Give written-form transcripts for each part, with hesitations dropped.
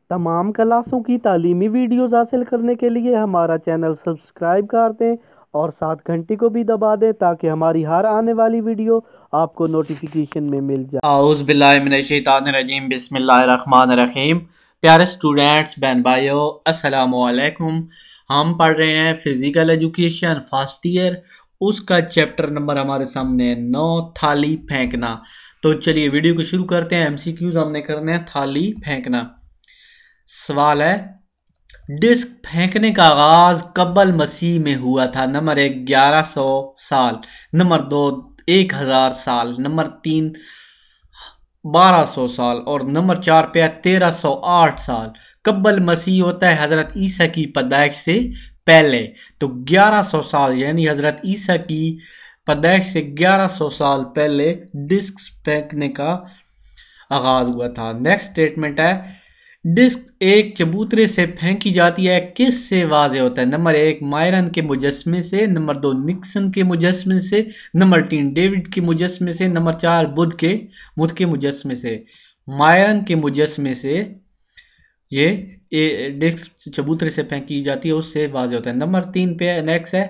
तमाम क्लासों की तालीमी वीडियोस हासिल करने के लिए हमारा चैनल सब्सक्राइब कर दें और साथ घंटी को भी दबा दें ताकि हमारी हर आने वाली वीडियो आपको नोटिफिकेशन में मिल जाए। आउज़ बिल्लाहि मिनश शैतानिर रजीम बिस्मिल्लाहिर रहमानिर रहीम। प्यारे स्टूडेंट्स बहन भाइयों अस्सलामु अलैकुम। हम पढ़ रहे हैं फिजिकल एजुकेशन फर्स्ट ईयर, उसका चैप्टर नंबर हमारे सामने है 9 थाली फेंकना। तो चलिए वीडियो को शुरू करते हैं। एमसीक्यूज हमने करने हैं थाली फेंकना। सवाल है डिस्क फेंकने का आगाज कबल मसीह में हुआ था। नंबर 1 1100 साल, नंबर 2 1000 साल, नंबर 3 1200 साल और नंबर 4 पे है 1308 साल। कब्बल मसीह होता है हजरत ईसा की पैदाइश से पहले। तो 1100 साल यानी हजरत ईसा की पैदाइश से 1100 साल पहले डिस्क फेंकने का आगाज हुआ था। नेक्स्ट स्टेटमेंट है डिस्क एक चबूतरे से फेंकी जाती है किस से वाज़ेह होता है। नंबर 1 मायरन के मुजस्मे से, नंबर 2 निक्सन के मुजस्मे से, नंबर 3 डेविड के मुजस्मे से, नंबर 4 बुध के मुजस्मे से। मायरन के मुजस्मे से ये डिस्क चबूतरे से फेंकी जाती है उससे वाज़ेह होता है। नंबर 3 पे नेक्स्ट है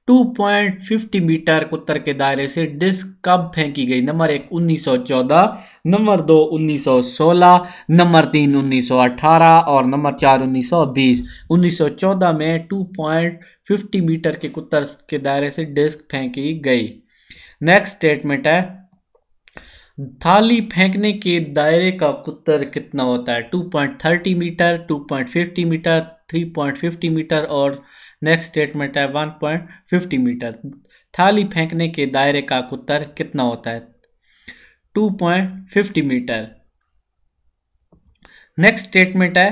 2.50 मीटर उत्तर के दायरे से डिस्क कब फेंकी गई। नंबर 1 1914, नंबर 2 1916, नंबर 3 1918 और नंबर 4 1920। 1914 में 2.50 मीटर के उत्तर के दायरे से डिस्क फेंकी गई। नेक्स्ट स्टेटमेंट है थाली फेंकने के दायरे का उत्तर कितना होता है। 2.30 मीटर, 2.50 मीटर, 3.50 मीटर और नेक्स्ट स्टेटमेंट है 1.50 मीटर। थाली फेंकने के दायरे का उत्तर कितना होता है 2.50 मीटर। नेक्स्ट स्टेटमेंट है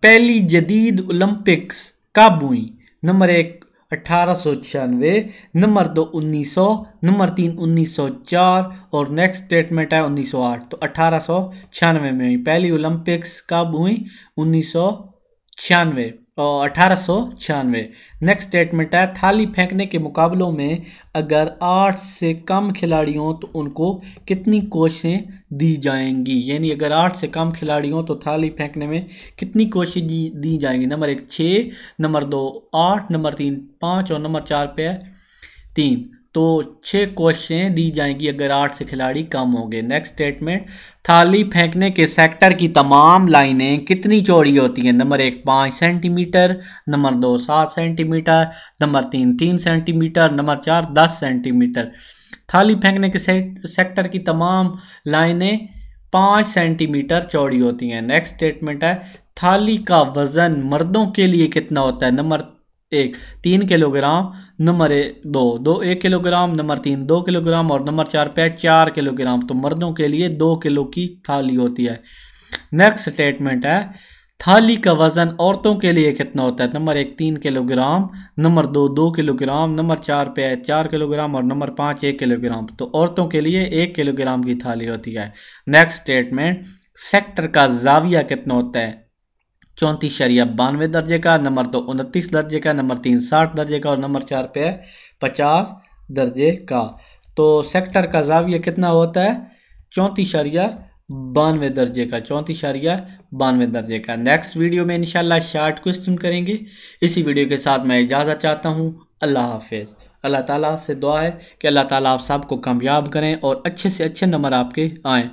पहली जदीद ओलंपिक्स कब हुई। नंबर 1 1896, नंबर 2 1900, नंबर 3 1904 और नेक्स्ट स्टेटमेंट है 1908। तो 1896 में हुई पहली ओलंपिक्स कब हुई 1996 और 1896। नेक्स्ट स्टेटमेंट है थाली फेंकने के मुकाबलों में अगर 8 से कम खिलाड़ी हों तो उनको कितनी कोशिशें दी जाएंगी। यानी अगर 8 से कम खिलाड़ी हों तो थाली फेंकने में कितनी कोशिश दी जाएंगी। नंबर 1 6, नंबर 2 8, नंबर 3 5 और नंबर 4 पे है 3। तो 6 कोशिशें दी जाएंगी अगर 8 से खिलाड़ी कम होंगे। नेक्स्ट स्टेटमेंट थाली फेंकने के सेक्टर की तमाम लाइनें कितनी चौड़ी होती हैं। Number 1 5 centimetre, number 2 7 centimetre, number 3 3 centimetre, number 4 10 centimetre. थाली फेंकने के सेक्टर की तमाम लाइनें 5 सेंटीमीटर चौड़ी होती हैं। नेक्स्ट स्टेटमेंट है थाली का वजन मर्दों के लिए कितना होता है। Number 1 3 kilogram, number 2 1 kilogram, number 3 2 kilogram और नंबर 4 पे 4 किलोग्राम। तो मर्दों के लिए 2 किलो की थाली होती है। नेक्स्ट स्टेटमेंट है थाली का वजन औरतों के लिए कितना होता है। Number 1 3 kilogram, number 2 2 kilogram, number 4 पे 4 किलोग्राम और नंबर 5 1 किलोग्राम। तो औरतों के लिए 1 किलोग्राम की थाली होती है। नेक्स्ट स्टेटमेंट सेक्टर का जाविया कितना होता है। 34.92 दर्जे का, नंबर 2 29 दर्जे का, नंबर 3 60 दर्जे का और नंबर 4 पे है 50 दर्जे का। तो सेक्टर का जाविया कितना होता है 34.92 दर्जे का, 34.92 दर्जे का। नेक्स्ट वीडियो में इंशाल्लाह शार्ट क्वेश्चन करेंगे। इसी वीडियो के साथ मैं इजाज़त चाहता हूँ। अल्लाह हाफिज़। अल्लाह ताला से दुआ है कि अल्लाह ताला आप सबको कामयाब करें और अच्छे से अच्छे नंबर आपके आएँ।